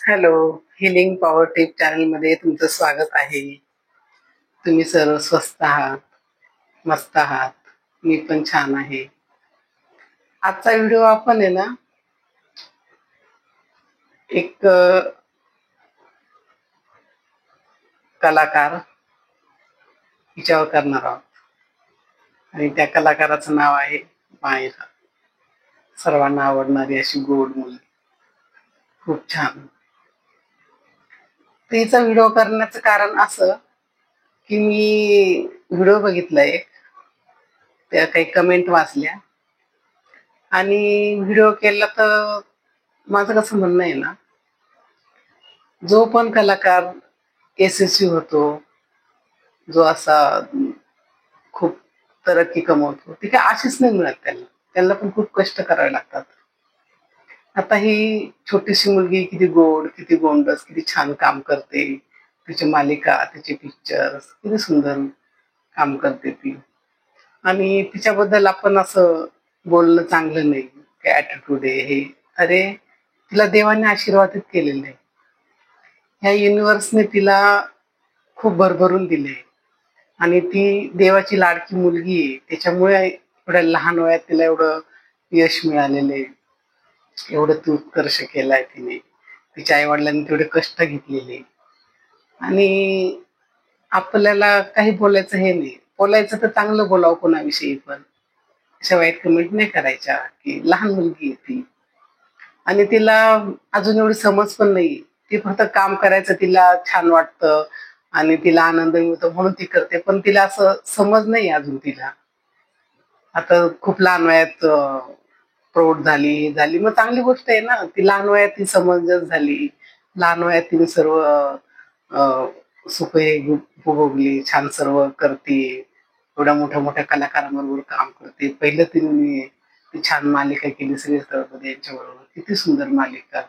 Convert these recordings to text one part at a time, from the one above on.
Hello, healing power tip channel मध्ये तुमचं स्वागत आहे. तुम्ही सर्व स्वस्त आहात, मस्त आहात. मी पण छान आहे. आजचा व्हिडिओ आपण आहे ना एक कलाकार हिच्यावर करणार आहोत आणि त्या कलाकाराचं नाव आहे मायरा. सर्वांना आवडणारी अशी गोड मुलगी, खूप छान. तिचा व्हिडिओ करण्याचं कारण असं की मी व्हिडिओ बघितला एक, त्या काही कमेंट वाचल्या आणि व्हिडिओ केला. तर माझं कसं म्हणणं आहे ना, जो पण कलाकार यशस्वी होतो, जो असा खूप तरक्की कमवतो, ती काय अशीच नाही मिळत. त्यांना पण खूप कष्ट करावे लागतात. आता ही छोटीशी मुलगी किती गोड, किती गोंडस, किती छान काम करते. तिची मालिका, तिचे पिक्चर्स किती सुंदर काम करते ती. आणि तिच्याबद्दल आपण असं बोलणं चांगलं नाही, काय ॲटिट्यूड आहे हे. अरे, तिला देवाने आशीर्वादित केलेलं आहे. ह्या युनिव्हर्सने तिला खूप भरभरून दिले आणि ती देवाची लाडकी मुलगी आहे. त्याच्यामुळे एवढ्या लहान वयात तिला एवढं यश मिळालेलं आहे, एवढं ती उत्कर्ष केलाय तिने. तिच्या आई वडिलांनी तेवढे कष्ट घेतलेले. आणि आपल्याला काही बोलायचं हे नाही, बोलायचं तर चांगलं बोलावं कोणाविषयी पण. अशा वाईट कमेंट नाही करायच्या, की लहान मुलगी आहे ती आणि तिला अजून एवढी समज पण नाही. ती फक्त काम करायचं तिला छान वाटतं आणि तिला आनंद मिळतो म्हणून ती करते, पण तिला असं समज नाही अजून तिला. आता खूप लहान वयात प्रौढ झाली, मग चांगली गोष्ट आहे ना. ती लहान वयात ती समंजस झाली, लहान वयात तिने सर्व सुखे भोगली, छान सर्व करते. एवढ्या मोठ्या मोठ्या कलाकारांबरोबर काम करते. पहिलं तिने ती छान मालिका केली श्रेयस तळपदे यांच्याबरोबर, किती सुंदर मालिका.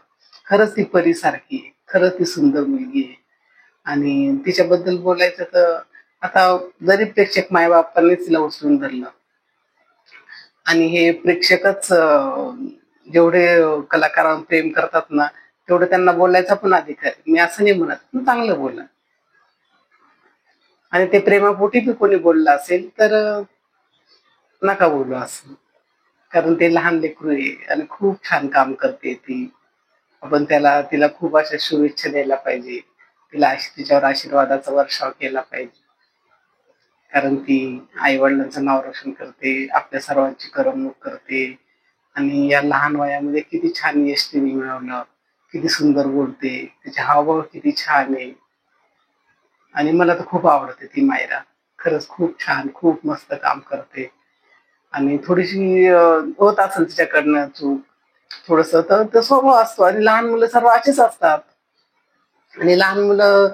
खरंच ती परीसारखी आहे, खरंच ती सुंदर मुलगी आहे. आणि तिच्याबद्दल बोलायचं तर आता जरी प्रेक्षक मायबापांनी तिला उचलून धरलं आणि हे प्रेक्षकच जेवढे कलाकारांवर प्रेम करतात ना, तेवढं त्यांना बोलायचा पण अधिकार आहे. मी असं नाही म्हणत, पण चांगलं बोला. आणि ते प्रेमापोटी बी कोणी बोललं असेल तर नका बोलू असं, कारण ते लहान लेकरू आहे आणि खूप छान काम करते ती. आपण तिला खूप अशा शुभेच्छा द्यायला पाहिजे. तिच्यावर आशीर्वादाचा वर्षाव केला पाहिजे, कारण ती आई वडिलांचं नाव रोशन करते, आपल्या सर्वांची करमणूक करते. आणि या लहान वयामध्ये किती छान यश तिने मिळवलं, किती सुंदर बोलते, तिचे हावभाव किती छान आहे. आणि मला तर खूप आवडते ती मायरा. खरंच खूप छान, खूप मस्त काम करते. आणि थोडीशी होत असेल तिच्याकडनं चूक, थोडस तर तो स्वभाव असतो. आणि लहान मुलं सर्व अशीच असतात. आणि लहान मुलं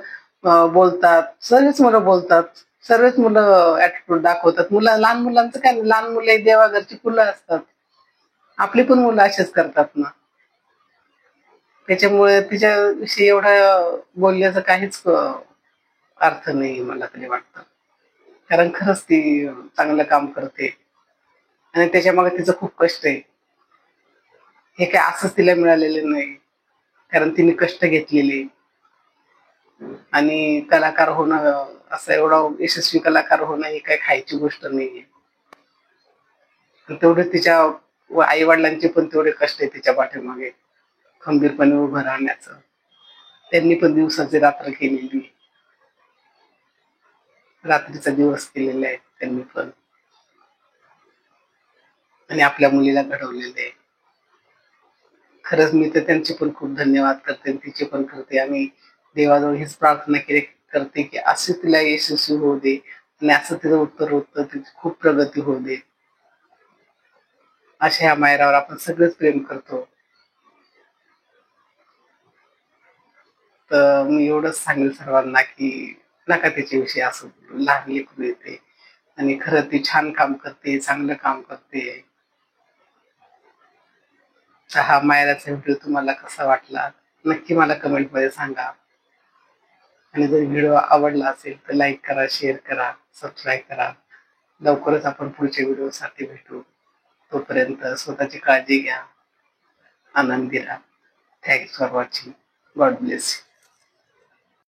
बोलतात, सर्वच मुलं बोलतात, सर्वच मुलं ऍटिट्यूड दाखवतात. लहान मुलांचं काय, लहान मुलं देवाघरची फुलं असतात. आपली पण मुलं असेच करतात ना. त्याच्यामुळे तिच्याविषयी एवढं बोलण्याचं काहीच अर्थ नाही मला तरी वाटतं. कारण खरंच ती चांगलं काम करते आणि त्याच्या मागे तिचं खूप कष्ट आहे. हे काय असंच तिला मिळालेलं नाही, कारण तिने कष्ट घेतलेले. आणि कलाकार होणं, असं एवढा यशस्वी कलाकार होणं ही काही खायची गोष्ट नाहीये. तेवढे तिच्या आई वडिलांचे पण तेवढे कष्ट आहे तिच्या पाठीमागे, खंबीरपणे उभं राहण्याचं. त्यांनी पण दिवसाची रात्र केलेली, रात्रीचा दिवस केलेला आहे त्यांनी पण, आणि आपल्या मुलीला घडवलेलं आहे. खरंच मी तर त्यांचे पण खूप धन्यवाद करते, तिचे पण करते. आणि देवाजवळ हीच प्रार्थना करते की असे तिला यशस्वी होऊ दे आणि असं तिचं उत्तर तिची खूप प्रगती होऊ दे. अशा ह्या मायरावर आपण सगळेच प्रेम करतो. तर मी एवढंच सांगेल सर्वांना की नका त्याच्याविषयी असं, लहान लेकरू येते आणि खरं ती छान काम करते, चांगलं काम करते. हा मायराचा व्हिडिओ तुम्हाला कसा वाटला नक्की मला कमेंटमध्ये सांगा. आणि जर व्हिडिओ आवडला असेल तर लाईक करा, शेअर करा, सबस्क्राईब करा. लवकरच आपण पुढच्या व्हिडिओसाठी भेटू. तोपर्यंत स्वतःची काळजी घ्या, आनंदी राहा. Thanks for watching. God bless.